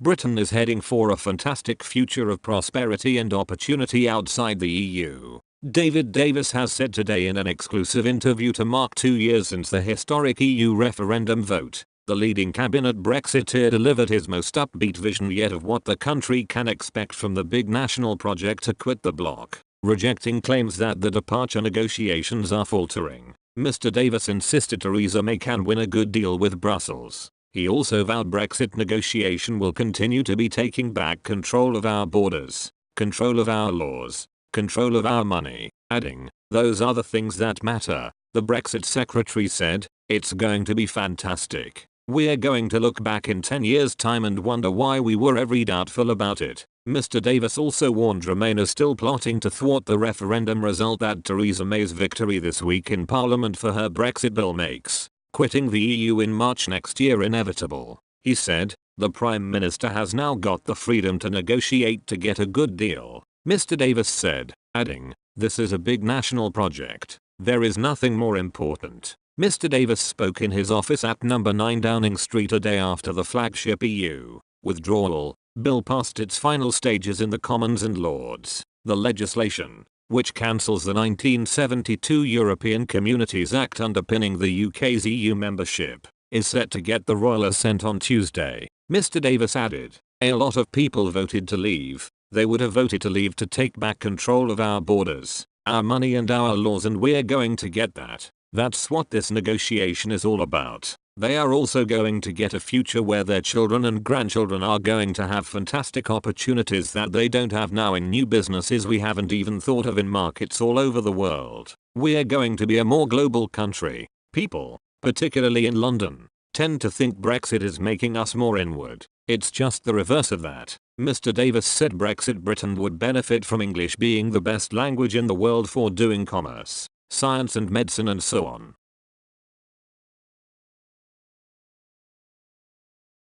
Britain is heading for a fantastic future of prosperity and opportunity outside the EU. David Davis has said today in an exclusive interview to mark 2 years since the historic EU referendum vote. The leading cabinet Brexiteer delivered his most upbeat vision yet of what the country can expect from the big national project to quit the bloc, rejecting claims that the departure negotiations are faltering. Mr. Davis insisted Theresa May can win a good deal with Brussels. He also vowed Brexit negotiation will continue to be taking back control of our borders, control of our laws, control of our money, adding, "Those are the things that matter." The Brexit secretary said, "It's going to be fantastic. We're going to look back in 10 years' time and wonder why we were ever doubtful about it." Mr. Davis also warned Remain is still plotting to thwart the referendum result that Theresa May's victory this week in Parliament for her Brexit bill makes quitting the EU in March next year inevitable. He said, "The Prime Minister has now got the freedom to negotiate to get a good deal," Mr. Davis said, adding, "This is a big national project. There is nothing more important." Mr. Davis spoke in his office at number 9 Downing Street a day after the flagship EU withdrawal bill passed its final stages in the Commons and Lords. The legislation, which cancels the 1972 European Communities Act underpinning the UK's EU membership, is set to get the royal assent on Tuesday. Mr. Davis added, "A lot of people voted to leave. They would have voted to leave to take back control of our borders, our money and our laws, and we're going to get that. That's what this negotiation is all about. They are also going to get a future where their children and grandchildren are going to have fantastic opportunities that they don't have now in new businesses we haven't even thought of in markets all over the world. We're going to be a more global country." People, particularly in London, tend to think Brexit is making us more inward. It's just the reverse of that. Mr. Davis said Brexit Britain would benefit from English being the best language in the world for doing commerce, science and medicine and so on.